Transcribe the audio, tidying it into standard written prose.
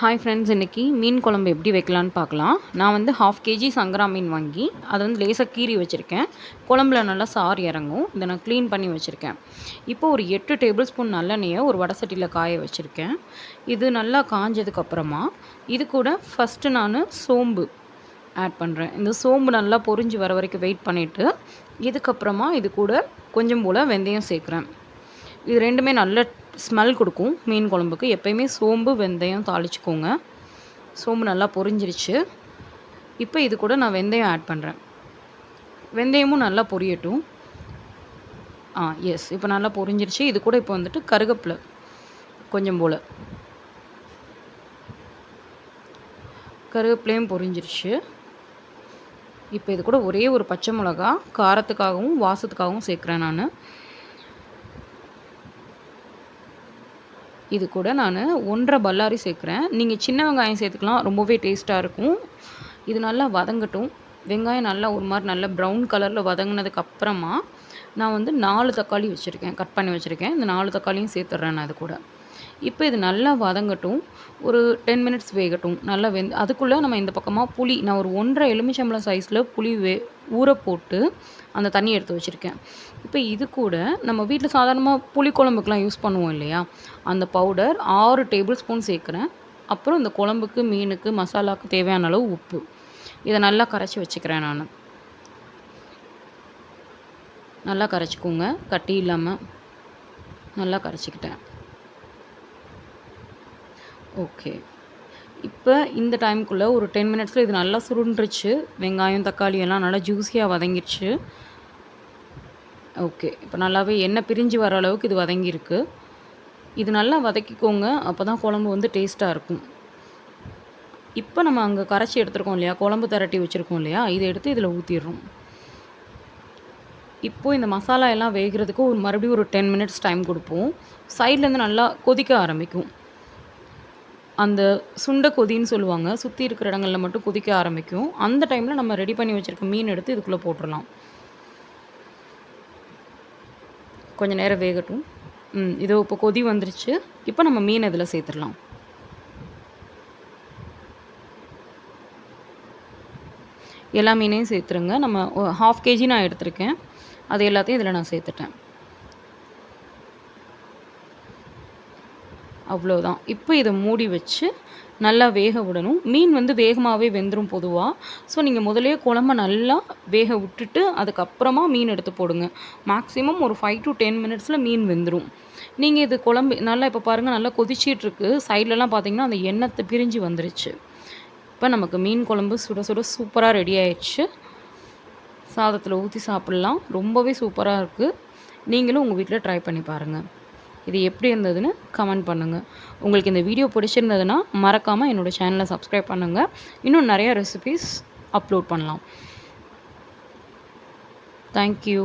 Hi friends, இன்றைக்கி மீன் குழம்பு எப்படி வைக்கலான்னு பார்க்கலாம். நான் வந்து 1/2 kg சங்கரா மீன் வாங்கி அதை வந்து லேசாக கீறி வச்சுருக்கேன். குழம்புல நல்லா சாறு இறங்கும். இதை நான் க்ளீன் பண்ணி வச்சுருக்கேன். இப்போ ஒரு 8 டேபிள் ஸ்பூன் நல்லெண்ணெயை ஒரு வடை சட்டியில் காய வச்சுருக்கேன். இது நல்லா காஞ்சதுக்கப்புறமா இது கூட ஃபஸ்ட்டு நான் சோம்பு ஆட் பண்ணுறேன். இந்த சோம்பு நல்லா பொரிஞ்சு வர வரைக்கும் வெயிட் பண்ணிவிட்டு இதுக்கப்புறமா இது கூட கொஞ்சம் போல் வெந்தயம் சேர்க்குறேன். இது ரெண்டுமே நல்ல ஸ்மெல் கொடுக்கும் மீன் குழம்புக்கு. எப்போயுமே சோம்பு வெந்தயம் தாளிச்சுக்கோங்க. சோம்பு நல்லா பொரிஞ்சிருச்சு. இப்போ இது கூட நான் வெந்தயம் ஆட் பண்ணுறேன். வெந்தயமும் நல்லா பொரியட்டும். எஸ், இப்போ நல்லா பொரிஞ்சிருச்சு. இது கூட இப்போ வந்துட்டு கருவேப்பிலை கொஞ்சம் போல், கருவேப்பிலையும் பொரிஞ்சிருச்சு. இப்போ இது கூட ஒரே ஒரு பச்சை மிளகா காரத்துக்காகவும் வாசத்துக்காகவும் சேர்க்குறேன் நான். இது கூட நான் 1.5 பல்லாரி சேர்க்குறேன். நீங்கள் சின்ன வெங்காயம் சேர்த்துக்கலாம், ரொம்பவே டேஸ்ட்டாக இருக்கும். இது நல்லா வதங்கட்டும். வெங்காயம் நல்லா ஒரு மாதிரி நல்ல ப்ரௌன் கலரில் வதங்கினதுக்கப்புறமா நான் வந்து 4 தக்காளி வச்சுருக்கேன், கட் பண்ணி வச்சுருக்கேன். இந்த 4 தக்காளியும் சேர்த்துட்றேன் நான் அது கூட. இப்போ இது நல்லா வதங்கட்டும். ஒரு 10 மினிட்ஸ் வேகட்டும். நல்லா அதுக்குள்ளே நம்ம இந்த பக்கமாக புளி, நான் ஒரு 1.5 எலுமிச்சம்பழம் சைஸில் புளி ஊற போட்டு அந்த தண்ணி எடுத்து வச்சுருக்கேன். இப்போ இது கூட நம்ம வீட்டில் சாதாரணமாக புளி குழம்புக்கெலாம் யூஸ் பண்ணுவோம் இல்லையா, அந்த பவுடர் 6 டேபிள் ஸ்பூன் சேர்க்குறேன். அப்புறம் இந்த குழம்புக்கு மீனுக்கு மசாலாவுக்கு தேவையான அளவு உப்பு. இதை நல்லா கரைச்சி வச்சுக்கிறேன் நான். நல்லா கரைச்சிக்கோங்க, கட்டி இல்லாமல் நல்லா கரைச்சிக்கிட்டேன். ஓகே, இப்போ இந்த டைமுக்குள்ளே ஒரு 10 மினிட்ஸில் இது நல்லா சுருண்டுருச்சு. வெங்காயம் தக்காளி எல்லாம் நல்லா ஜூஸியாக வதங்கிடுச்சு. ஓகே, இப்போ நல்லாவே எண்ணெய் பிரிஞ்சு வர அளவுக்கு இது வதங்கியிருக்கு. இது நல்லா வதக்கிக்கோங்க, அப்போ தான் குழம்பு வந்து டேஸ்ட்டாக இருக்கும். இப்போ நம்ம அங்கே கரைச்சி எடுத்துருக்கோம் இல்லையா, குழம்பு திரட்டி வச்சுருக்கோம் இல்லையா, இதை எடுத்து இதில் ஊற்றிடுறோம். இப்போது இந்த மசாலா எல்லாம் வேகிறதுக்கு மறுபடியும் ஒரு 10 மினிட்ஸ் டைம் கொடுப்போம். சைட்லேருந்து நல்லா கொதிக்க ஆரம்பிக்கும். அந்த சுண்டை கொதின்னு சொல்லுவாங்க, சுற்றி இருக்கிற இடங்களில் மட்டும் கொதிக்க ஆரம்பிக்கும். அந்த டைமில் நம்ம ரெடி பண்ணி வச்சுருக்க மீன் எடுத்து இதுக்குள்ளே போட்டுடலாம். கொஞ்சம் நேரம் வேகட்டும். இதோ இப்போ கொதி வந்துருச்சு. இப்போ நம்ம மீன் இதில் சேர்த்துடலாம். எல்லா மீனையும் சேர்த்துருங்க. நம்ம 1/2 kg நான் எடுத்திருக்கேன். அது எல்லாத்தையும் இதில் நான் சேர்த்துட்டேன். அவ்வளோதான். இப்போ இதை மூடி வச்சு நல்லா வேக விடணும். மீன் வந்து வேகமாகவே வெந்துடும் பொதுவாக. ஸோ நீங்கள் முதலே குழம்ப நல்லா வேக விட்டுட்டு அதுக்கப்புறமா மீன் எடுத்து போடுங்க. மேக்ஸிமம் ஒரு 5 to 10 மினிட்ஸில் மீன் வெந்துடும். நீங்கள் இது குழம்பு நல்லா இப்போ பாருங்கள், நல்லா கொதிச்சிட்ருக்கு. சைட்லலாம் பார்த்தீங்கன்னா அந்த எண்ணெய் பிரிஞ்சு வந்துருச்சு. இப்போ நமக்கு மீன் குழம்பு சுட சுட சூப்பராக ரெடி ஆயிடுச்சு. சாதத்தில் ஊற்றி சாப்பிட்லாம். ரொம்பவே சூப்பராக இருக்குது. நீங்களும் உங்கள் வீட்டில் ட்ரை பண்ணி பாருங்கள். இது எப்படி இருந்ததுன்னு கமெண்ட் பண்ணுங்கள். உங்களுக்கு இந்த வீடியோ பிடிச்சிருந்ததுன்னா மறக்காமல் என்னோடய சேனலை சப்ஸ்கிரைப் பண்ணுங்கள். இன்னும் நிறையா ரெசிபீஸ் அப்லோட் பண்ணலாம். தேங்க்யூ.